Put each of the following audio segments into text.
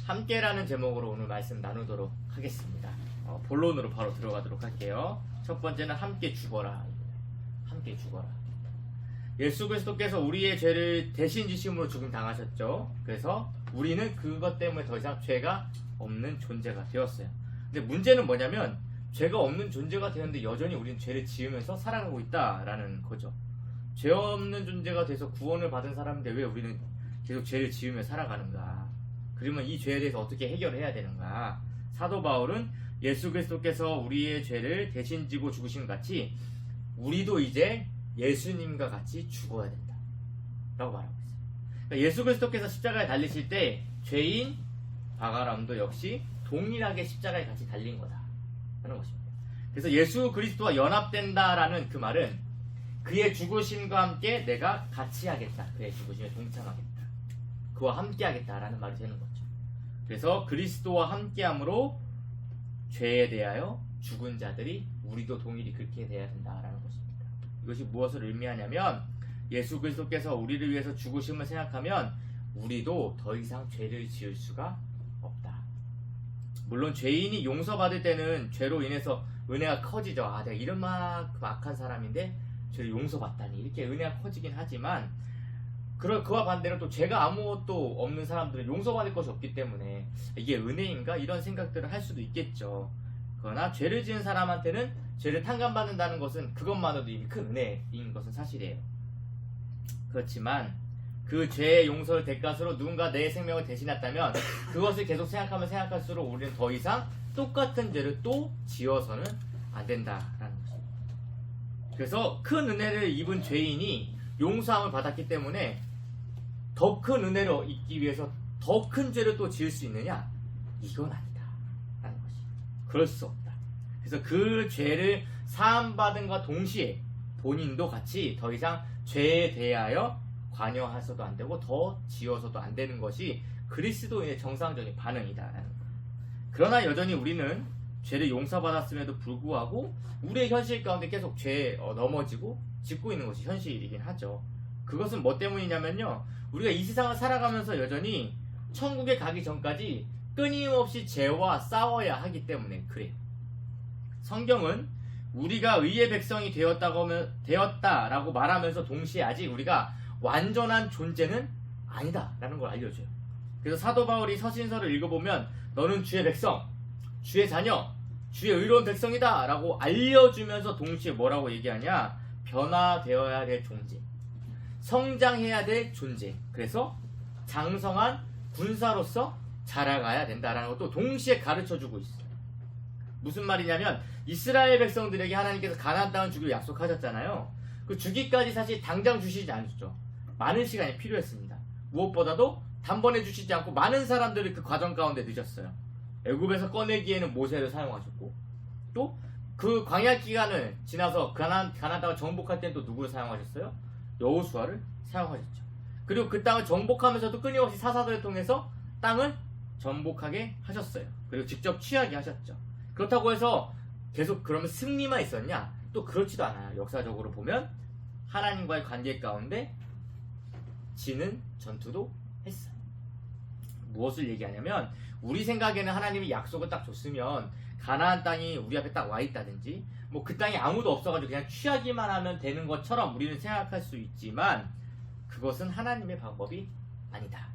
함께라는 제목으로 오늘 말씀 나누도록 하겠습니다. 본론으로 바로 들어가도록 할게요. 첫 번째는 함께 죽어라. 함께 죽어라. 예수 그리스도께서 우리의 죄를 대신 지심으로 죽음 당하셨죠. 그래서 우리는 그것 때문에 더 이상 죄가 없는 존재가 되었어요. 근데 문제는 뭐냐면 죄가 없는 존재가 되었는데 여전히 우리는 죄를 지으면서 살아가고 있다라는 거죠. 죄 없는 존재가 돼서 구원을 받은 사람인데 왜 우리는 계속 죄를 지으며 살아가는가? 그러면 이 죄에 대해서 어떻게 해결해야 되는가? 사도 바울은 예수 그리스도께서 우리의 죄를 대신 지고 죽으신 같이 우리도 이제 예수님과 같이 죽어야 된다 라고 말하고 있어요. 그러니까 예수 그리스도께서 십자가에 달리실 때 죄인 바가람도 역시 동일하게 십자가에 같이 달린 거다 라는 것입니다. 그래서 예수 그리스도와 연합된다라는 그 말은 그의 죽으심과 함께 내가 같이 하겠다, 그의 죽으심에 동참하겠다, 그와 함께 하겠다라는 말이 되는 거죠. 그래서 그리스도와 함께함으로 죄에 대하여 죽은 자들이 우리도 동일히 그렇게 돼야 된다라는 것입니다. 이것이 무엇을 의미하냐면 예수 그리스도께서 우리를 위해서 죽으심을 생각하면 우리도 더 이상 죄를 지을 수가 없다. 물론 죄인이 용서받을 때는 죄로 인해서 은혜가 커지죠. 아, 내가 이런 만큼 악한 사람인데 죄를 용서받다니 이렇게 은혜가 커지긴 하지만 그와 반대로 또 죄가 아무것도 없는 사람들은 용서받을 것이 없기 때문에 이게 은혜인가? 이런 생각들을 할 수도 있겠죠. 그러나 죄를 지은 사람한테는 죄를 탕감받는다는 것은 그것만으로도 이미 큰 은혜인 것은 사실이에요. 그렇지만 그 죄의 용서를 대가로 누군가 내 생명을 대신했다면 그것을 계속 생각하면 생각할수록 우리는 더 이상 똑같은 죄를 또 지어서는 안 된다라는 것입니다. 그래서 큰 은혜를 입은 죄인이 용서함을 받았기 때문에 더 큰 은혜를 입기 위해서 더 큰 죄를 또 지을 수 있느냐? 이건 아니다 라는 것입니다. 그럴 수 없다. 그래서 그 죄를 사함받은과 동시에 본인도 같이 더 이상 죄에 대하여 관여해서도 안 되고 더 지어서도 안 되는 것이 그리스도인의 정상적인 반응이다라는 거예요. 그러나 여전히 우리는 죄를 용서받았음에도 불구하고 우리의 현실 가운데 계속 죄에 넘어지고 짓고 있는 것이 현실이긴 하죠. 그것은 뭐 때문이냐면요, 우리가 이 세상을 살아가면서 여전히 천국에 가기 전까지 끊임없이 죄와 싸워야 하기 때문에 그래요. 성경은 우리가 의의 백성이 되었다라고 말하면서 동시에 아직 우리가 완전한 존재는 아니다라는 걸 알려줘요. 그래서 사도 바울이 서신서를 읽어보면 너는 주의 백성, 주의 자녀, 주의 의로운 백성이다 라고 알려주면서 동시에 뭐라고 얘기하냐? 변화되어야 될 존재, 성장해야 될 존재, 그래서 장성한 군사로서 자라가야 된다라는 것도 동시에 가르쳐주고 있어요. 무슨 말이냐면 이스라엘 백성들에게 하나님께서 가나안 땅을 주기로 약속하셨잖아요. 그 주기까지 사실 당장 주시지 않으셨죠. 많은 시간이 필요했습니다. 무엇보다도 단번에 주시지 않고 많은 사람들이 그 과정 가운데 늦었어요. 애굽에서 꺼내기에는 모세를 사용하셨고, 또 그 광야 기간을 지나서 가나안 땅을 정복할 때는 또 누구를 사용하셨어요? 여호수아를 사용하셨죠. 그리고 그 땅을 정복하면서도 끊임없이 사사들을 통해서 땅을 정복하게 하셨어요. 그리고 직접 취하게 하셨죠. 그렇다고 해서 계속 그러면 승리만 있었냐? 또 그렇지도 않아요. 역사적으로 보면 하나님과의 관계 가운데 지는 전투도 했어요. 무엇을 얘기하냐면 우리 생각에는 하나님이 약속을 딱 줬으면 가나안 땅이 우리 앞에 딱 와 있다든지 뭐 그 땅에 아무도 없어가지고 그냥 취하기만 하면 되는 것처럼 우리는 생각할 수 있지만 그것은 하나님의 방법이 아니다.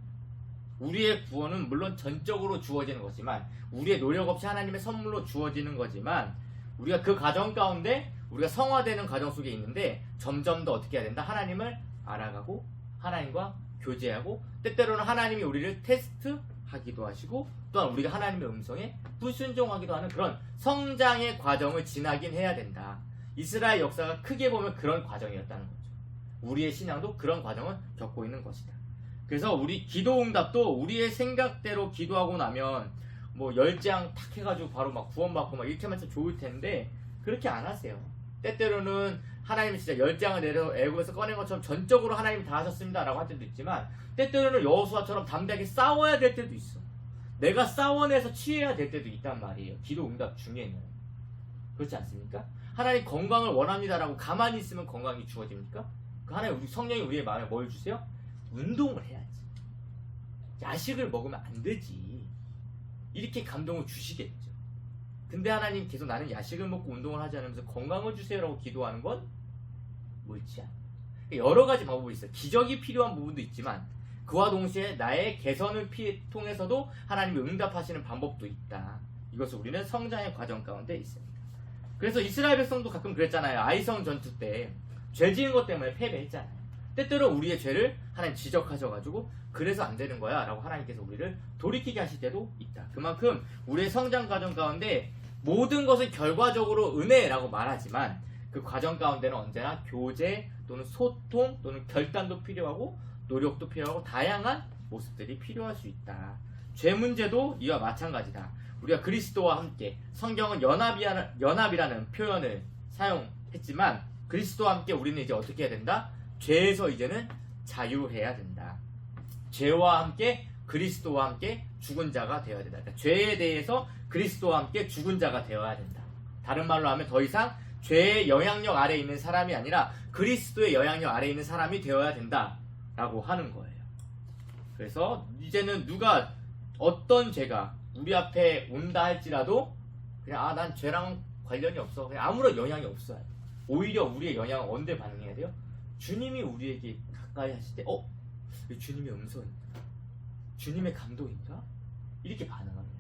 우리의 구원은 물론 전적으로 주어지는 거지만, 우리의 노력 없이 하나님의 선물로 주어지는 거지만, 우리가 그 과정 가운데 우리가 성화되는 과정 속에 있는데 점점 더 어떻게 해야 된다? 하나님을 알아가고 하나님과 교제하고, 때때로는 하나님이 우리를 테스트하기도 하시고, 또한 우리가 하나님의 음성에 불순종하기도 하는 그런 성장의 과정을 지나긴 해야 된다. 이스라엘 역사가 크게 보면 그런 과정이었다는 거죠. 우리의 신앙도 그런 과정을 겪고 있는 것이다. 그래서 우리 기도 응답도 우리의 생각대로 기도하고 나면 뭐 10장 탁 해가지고 바로 막 구원받고 막 이렇게만 해서 좋을 텐데 그렇게 안 하세요. 때때로는 하나님이 진짜 10장을 내려 애굽에서 꺼낸 것처럼 전적으로 하나님이 다 하셨습니다 라고 할 때도 있지만, 때때로는 여호수아처럼 담대하게 싸워야 될 때도 있어. 내가 싸워내서 취해야 될 때도 있단 말이에요. 기도 응답 중에는. 그렇지 않습니까? 하나님 건강을 원합니다라고 가만히 있으면 건강이 주어집니까? 그 하나님, 우리 성령이 우리의 마음에 뭘 주세요? 운동을 해야지. 야식을 먹으면 안 되지. 이렇게 감동을 주시겠죠. 근데 하나님 계속 나는 야식을 먹고 운동을 하지 않으면서 건강을 주세요라고 기도하는 건 옳지 않아요. 여러 가지 방법이 있어요. 기적이 필요한 부분도 있지만 그와 동시에 나의 개선을 통해서도 하나님이 응답하시는 방법도 있다. 이것을 우리는 성장의 과정 가운데 있습니다. 그래서 이스라엘 백성도 가끔 그랬잖아요. 아이성 전투 때 죄 지은 것 때문에 패배했잖아요. 때때로 우리의 죄를 하나님 지적하셔가지고 그래서 안 되는 거야 라고 하나님께서 우리를 돌이키게 하실 때도 있다. 그만큼 우리의 성장 과정 가운데 모든 것은 결과적으로 은혜라고 말하지만 그 과정 가운데는 언제나 교제 또는 소통 또는 결단도 필요하고 노력도 필요하고 다양한 모습들이 필요할 수 있다. 죄 문제도 이와 마찬가지다. 우리가 그리스도와 함께 성경은 연합이라는 표현을 사용했지만 그리스도와 함께 우리는 이제 어떻게 해야 된다? 죄에서 이제는 자유해야 된다. 죄와 함께 그리스도와 함께 죽은 자가 되어야 된다. 그러니까 죄에 대해서 그리스도와 함께 죽은 자가 되어야 된다. 다른 말로 하면 더 이상 죄의 영향력 아래에 있는 사람이 아니라 그리스도의 영향력 아래에 있는 사람이 되어야 된다라고 하는 거예요. 그래서 이제는 누가 어떤 죄가 우리 앞에 온다 할지라도 그냥 난 죄랑 관련이 없어. 그냥 아무런 영향이 없어요. 오히려 우리의 영향은 언제 반응해야 돼요? 주님이 우리에게 가까이 하실 때 주님의 음성인가? 주님의 감동인가? 이렇게 반응합니다.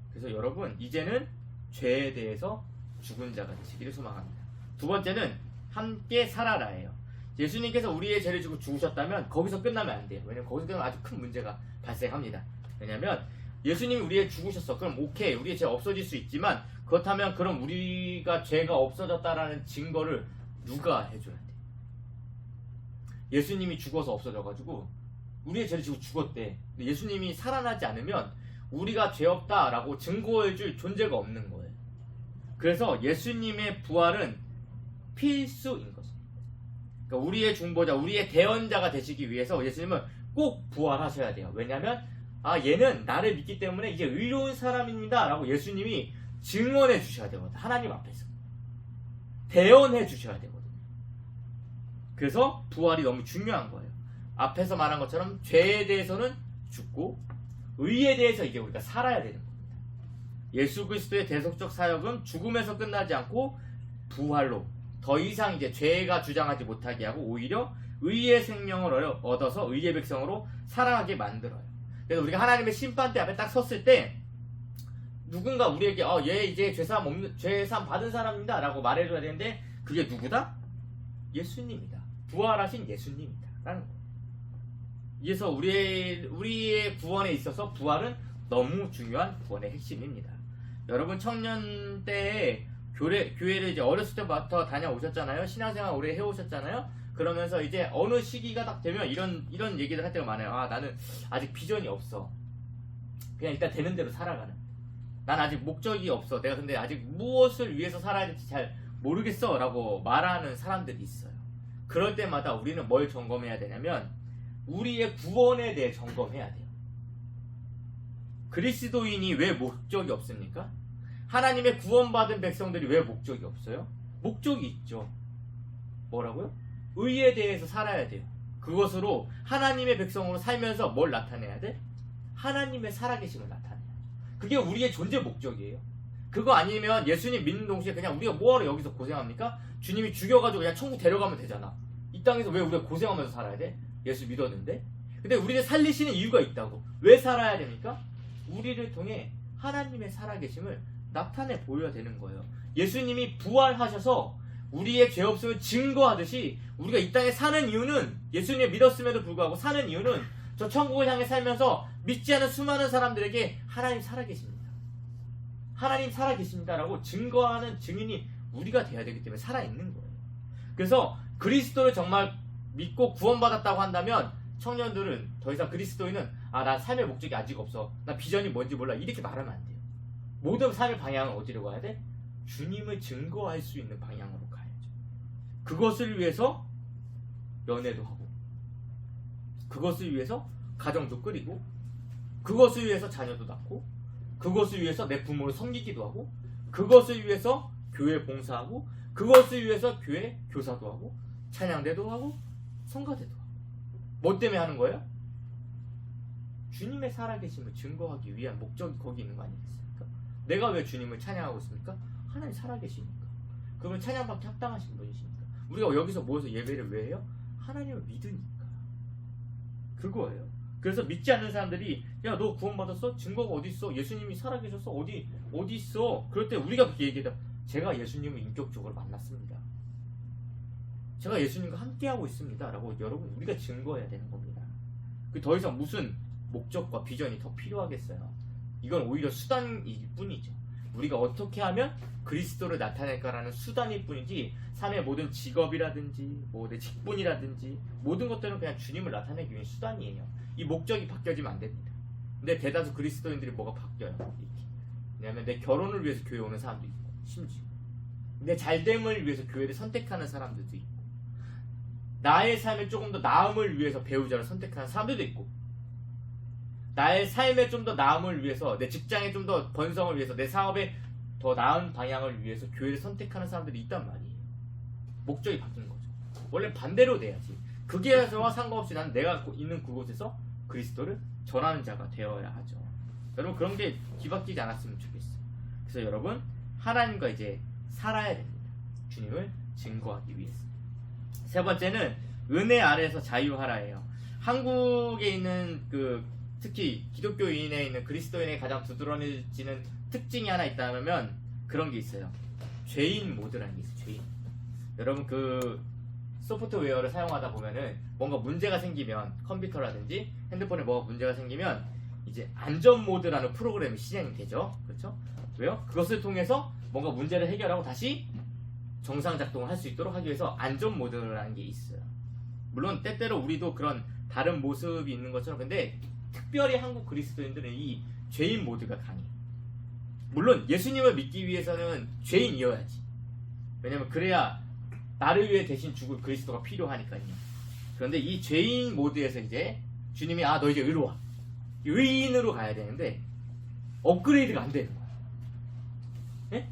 그래서 여러분 이제는 죄에 대해서 죽은 자가 되시기를 소망합니다. 두 번째는 함께 살아라예요. 예수님께서 우리의 죄를 지고 죽으셨다면 거기서 끝나면 안 돼요. 왜냐면 거기서 끝나면 아주 큰 문제가 발생합니다. 왜냐면 예수님이 우리의 죽으셨어. 그럼 오케이 우리의 죄 없어질 수 있지만 그렇다면 그럼 우리가 죄가 없어졌다라는 증거를 누가 해줘야 돼? 예수님이 죽어서 없어져가지고 우리의 죄를 지고 죽었대. 근데 예수님이 살아나지 않으면 우리가 죄 없다라고 증거해줄 존재가 없는 거예요. 그래서 예수님의 부활은 필수인 것입니다. 그러니까 우리의 중보자, 우리의 대언자가 되시기 위해서 예수님은 꼭 부활하셔야 돼요. 왜냐하면 얘는 나를 믿기 때문에 이제 의로운 사람입니다 라고 예수님이 증언해 주셔야 되거든요. 하나님 앞에서 대언해 주셔야 되거든요. 그래서 부활이 너무 중요한 거예요. 앞에서 말한 것처럼 죄에 대해서는 죽고 의에 대해서 이제 우리가 살아야 되는 겁니다. 예수 그리스도의 대속적 사역은 죽음에서 끝나지 않고 부활로 더 이상 이제 죄가 주장하지 못하게 하고 오히려 의의 생명을 얻어서 의의 백성으로 살아가게 만들어요. 그래서 우리가 하나님의 심판대 앞에 딱 섰을 때 누군가 우리에게 얘 이제 죄사함 받은 사람입니다 라고 말해줘야 되는데 그게 누구다? 예수님이다. 부활하신 예수님이다 라는 거예요. 그래서 우리의 구원에 있어서 부활은 너무 중요한 구원의 핵심입니다. 여러분 청년 때에 교회를 이제 어렸을 때부터 다녀오셨잖아요. 신앙생활 오래 해오셨잖아요. 그러면서 이제 어느 시기가 딱 되면 이런 얘기를 할 때가 많아요. 나는 아직 비전이 없어. 그냥 일단 되는 대로 살아가는. 난 아직 목적이 없어. 내가 근데 아직 무엇을 위해서 살아야 될지 잘 모르겠어 라고 말하는 사람들이 있어요. 그럴 때마다 우리는 뭘 점검해야 되냐면 우리의 구원에 대해 점검해야 돼요. 그리스도인이 왜 목적이 없습니까? 하나님의 구원받은 백성들이 왜 목적이 없어요? 목적이 있죠. 뭐라고요? 의에 대해서 살아야 돼요. 그것으로 하나님의 백성으로 살면서 뭘 나타내야 돼? 하나님의 살아계심을 나타내야 돼. 그게 우리의 존재 목적이에요. 그거 아니면 예수님 믿는 동시에 그냥 우리가 뭐하러 여기서 고생합니까? 주님이 죽여가지고 그냥 천국 데려가면 되잖아. 이 땅에서 왜 우리가 고생하면서 살아야 돼? 예수 믿었는데. 근데 우리를 살리시는 이유가 있다고. 왜 살아야 됩니까? 우리를 통해 하나님의 살아계심을 나타내 보여야 되는 거예요. 예수님이 부활하셔서 우리의 죄 없음을 증거하듯이 우리가 이 땅에 사는 이유는 예수님을 믿었음에도 불구하고 사는 이유는 저 천국을 향해 살면서 믿지 않은 수많은 사람들에게 하나님 살아계십니다. 하나님 살아계십니다라고 증거하는 증인이 우리가 돼야 되기 때문에 살아있는 거예요. 그래서 그리스도를 정말 믿고 구원받았다고 한다면 청년들은 더 이상 그리스도인은 나 삶의 목적이 아직 없어. 나 비전이 뭔지 몰라. 이렇게 말하면 안 돼요. 모든 삶의 방향은 어디로 가야 돼? 주님을 증거할 수 있는 방향으로 가야죠. 그것을 위해서 연애도 하고 그것을 위해서 가정도 꾸리고 그것을 위해서 자녀도 낳고 그것을 위해서 내 부모를 섬기기도 하고 그것을 위해서 교회 봉사하고 그것을 위해서 교회 교사도 하고 찬양대도 하고 성가대도 하고 뭐 때문에 하는 거예요? 주님의 살아계심을 증거하기 위한 목적이 거기 있는 거 아니겠습니까? 내가 왜 주님을 찬양하고 있습니까? 하나님 살아계시니까. 그러면 찬양받기 합당하신 분이시니까. 우리가 여기서 모여서 예배를 왜 해요? 하나님을 믿으니까. 그거예요. 그래서 믿지 않는 사람들이 야, 너 구원받았어? 증거가 어디 있어? 예수님이 살아계셨어? 어디 있어? 그럴 때 우리가 그렇게 얘기해다. 제가 예수님을 인격적으로 만났습니다. 제가 예수님과 함께하고 있습니다. 라고 여러분 우리가 증거해야 되는 겁니다. 더 이상 무슨 목적과 비전이 더 필요하겠어요. 이건 오히려 수단일 뿐이죠. 우리가 어떻게 하면 그리스도를 나타낼까라는 수단일 뿐이지 삶의 모든 직업이라든지 내 직분이라든지 모든 것들은 그냥 주님을 나타내기 위한 수단이에요. 이 목적이 바뀌어지면 안 됩니다. 근데 대다수 그리스도인들이 뭐가 바뀌어요. 이렇게. 왜냐하면 내 결혼을 위해서 교회 오는 사람도 있고 심지어 내 잘됨을 위해서 교회를 선택하는 사람들도 있고 나의 삶에 조금 더 나음을 위해서 배우자를 선택하는 사람들도 있고 나의 삶에 좀 더 나음을 위해서 내 직장에 좀 더 번성을 위해서 내 사업에 더 나은 방향을 위해서 교회를 선택하는 사람들이 있단 말이에요. 목적이 바뀐 거죠. 원래 반대로 돼야지. 그게서와 상관없이 난 내가 있는 그곳에서 그리스도를 전하는 자가 되어야 하죠. 여러분 그런 게 뒤바뀌지 않았으면 좋겠어요. 그래서 여러분 하나님과 이제 살아야 됩니다. 주님을 증거하기 위해서. 세 번째는 은혜 아래에서 자유하라예요. 한국에 있는 특히 기독교인에 있는 그리스도인의 가장 두드러지는 특징이 하나 있다면 그런 게 있어요. 죄인 모드라는 게 있어요. 죄인. 여러분 소프트웨어를 사용하다 보면은 뭔가 문제가 생기면 컴퓨터라든지 핸드폰에 뭐가 문제가 생기면 이제 안전 모드라는 프로그램이 실행이 되죠. 그렇죠? 왜요? 그것을 통해서 뭔가 문제를 해결하고 다시 정상 작동을 할 수 있도록 하기 위해서 안전 모드라는 게 있어요. 물론 때때로 우리도 그런 다른 모습이 있는 것처럼 근데 특별히 한국 그리스도인들은 이 죄인 모드가 강해. 물론 예수님을 믿기 위해서는 죄인이어야지. 왜냐면 그래야 나를 위해 대신 죽을 그리스도가 필요하니까요. 그런데 이 죄인 모드에서 이제 주님이 너 이제 의로 와. 의인으로 가야 되는데 업그레이드가 안 되는 거야. 예?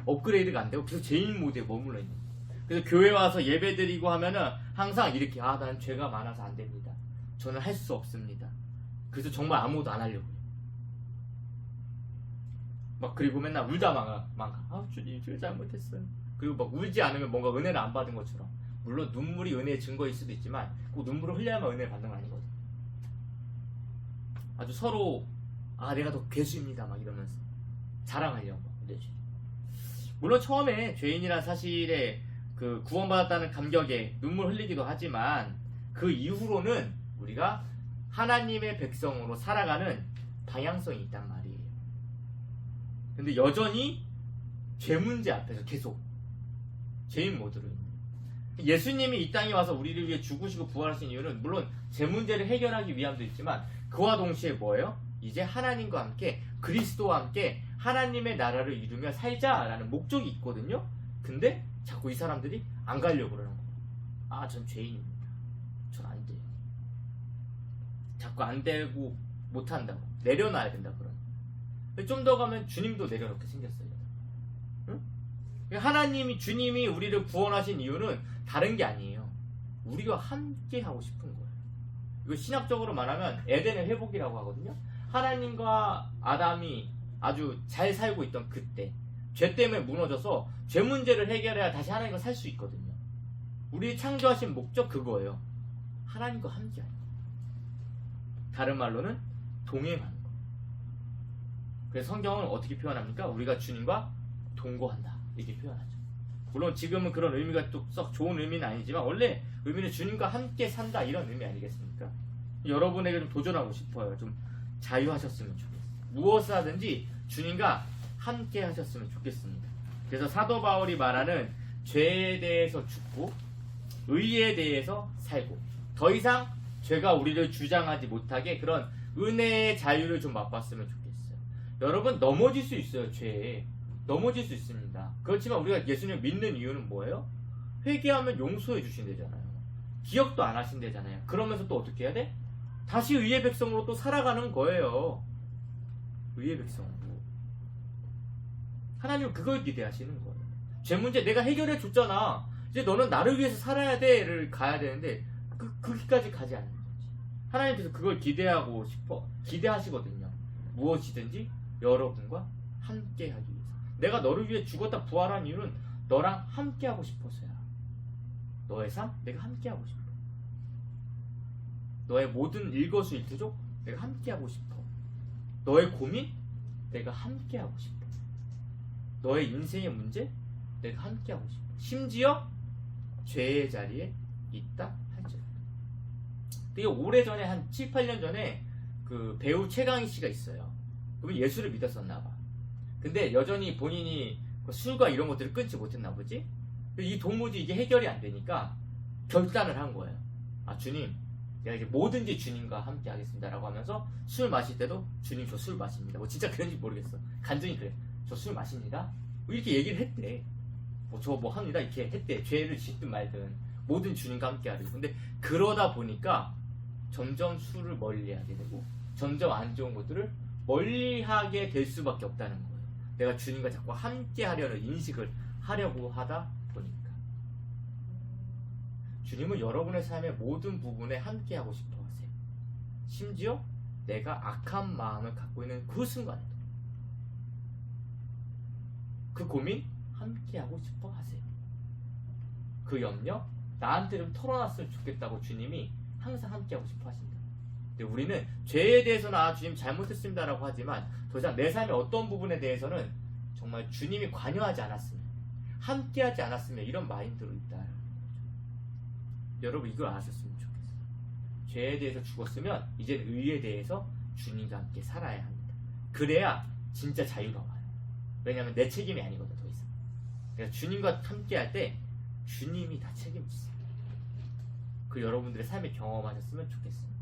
업그레이드가 안 되고 계속 죄인 모드에 머물러 있는 거야. 그래서 교회 와서 예배 드리고 하면은 항상 이렇게 난 죄가 많아서 안 됩니다. 저는 할 수 없습니다. 그래서 정말 아무것도 안 하려고 해요. 그리고 맨날 울다 망가. 주님, 저 잘못했어요. 그리고 울지 않으면 뭔가 은혜를 안 받은 것처럼. 물론 눈물이 은혜의 증거일 수도 있지만 꼭 눈물을 흘려야만 은혜를 받는 건 아니거든. 아주 서로 내가 더 괴수입니다 이러면서 자랑하려고. 물론 처음에 죄인이란 사실에 구원받았다는 감격에 눈물 흘리기도 하지만 그 이후로는 우리가 하나님의 백성으로 살아가는 방향성이 있단 말이에요. 근데 여전히 죄 문제 앞에서 계속 죄인 모드로 있는. 예수님이 이 땅에 와서 우리를 위해 죽으시고 부활하신 이유는 물론 죄 문제를 해결하기 위함도 있지만 그와 동시에 뭐예요? 이제 하나님과 함께 그리스도와 함께 하나님의 나라를 이루며 살자라는 목적이 있거든요. 근데 자꾸 이 사람들이 안 가려고 그러는 거예요. 전 죄인입니다. 전 안 돼요. 자꾸 안 되고 못 한다고 내려놔야 된다 그런. 좀 더 가면 주님도 내려놓게 생겼어요. 응? 주님이 우리를 구원하신 이유는 다른 게 아니에요. 우리와 함께 하고 싶은 거예요. 이거 신학적으로 말하면 에덴의 회복이라고 하거든요. 하나님과 아담이 아주 잘 살고 있던 그때 죄 때문에 무너져서 죄 문제를 해결해야 다시 하나님과 살 수 있거든요. 우리 창조하신 목적 그거예요. 하나님과 함께하는 거. 다른 말로는 동행하는 거. 그래서 성경은 어떻게 표현합니까? 우리가 주님과 동거한다 이렇게 표현하죠. 물론 지금은 그런 의미가 또 썩 좋은 의미는 아니지만 원래 의미는 주님과 함께 산다 이런 의미 아니겠습니까? 여러분에게 좀 도전하고 싶어요. 좀 자유하셨으면 좋겠어요. 무엇을 하든지 주님과 함께 하셨으면 좋겠습니다. 그래서 사도 바울이 말하는 죄에 대해서 죽고 의에 대해서 살고 더 이상 죄가 우리를 주장하지 못하게 그런 은혜의 자유를 좀 맛봤으면 좋겠어요. 여러분 넘어질 수 있어요. 죄에 넘어질 수 있습니다. 그렇지만 우리가 예수님을 믿는 이유는 뭐예요? 회개하면 용서해 주신대잖아요. 기억도 안 하신대잖아요. 그러면서 또 어떻게 해야 돼? 다시 의의 백성으로 또 살아가는 거예요. 의의 백성으로. 하나님은 그걸 기대하시는 거예요. 죄 문제 내가 해결해 줬잖아. 이제 너는 나를 위해서 살아야 돼를 가야 되는데 거기까지 가지 않는 거지. 하나님께서 그걸 기대하시거든요. 무엇이든지 여러분과 함께 하기 위해서. 내가 너를 위해 죽었다 부활한 이유는 너랑 함께 하고 싶어서야. 너의 삶 내가 함께 하고 싶어. 너의 모든 일거수일투족 내가 함께 하고 싶어. 너의 고민 내가 함께 하고 싶어. 너의 인생의 문제 내가 함께 하고 싶어. 심지어 죄의 자리에 있다 할지라도. 되게 오래전에 한 7, 8년 전에 그 배우 최강희 씨가 있어요. 그분이 예수를 믿었었나 봐. 근데 여전히 본인이 술과 이런 것들을 끊지 못했나 보지. 이 도무지 이게 해결이 안 되니까 결단을 한 거예요. 아, 주님, 내가 이제 뭐든지 주님과 함께 하겠습니다라고 하면서 술 마실 때도 주님 저 술 마십니다. 뭐 진짜 그런지 모르겠어. 간증이 그래. 저 술 마십니다. 뭐 이렇게 얘기를 했대. 뭐 저 뭐 합니다. 이렇게 했대. 죄를 짓든 말든 모든 주님과 함께 하려고. 근데 그러다 보니까 점점 술을 멀리하게 되고 점점 안 좋은 것들을 멀리하게 될 수밖에 없다는 거예요. 내가 주님과 자꾸 함께 하려는 인식을 하려고 하다 보니까. 주님은 여러분의 삶의 모든 부분에 함께 하고 싶어 하세요. 심지어 내가 악한 마음을 갖고 있는 그 순간에도 그 고민 함께 하고 싶어 하세요. 그 염려 나한테 좀 털어놨으면 좋겠다고 주님이 항상 함께 하고 싶어 하신다. 근데 우리는 죄에 대해서는 주님 잘못했습니다라고 하지만 더 이상 내 삶의 어떤 부분에 대해서는 정말 주님이 관여하지 않았으면, 함께하지 않았으면 이런 마인드로 있다. 여러분 이걸 아셨으면 좋겠어요. 죄에 대해서 죽었으면 이제 의에 대해서 주님과 함께 살아야 합니다. 그래야 진짜 자유가 와요. 왜냐하면 내 책임이 아니거든 더 이상. 그러니까 주님과 함께할 때 주님이 다 책임지세요. 그 여러분들의 삶에 경험하셨으면 좋겠습니다.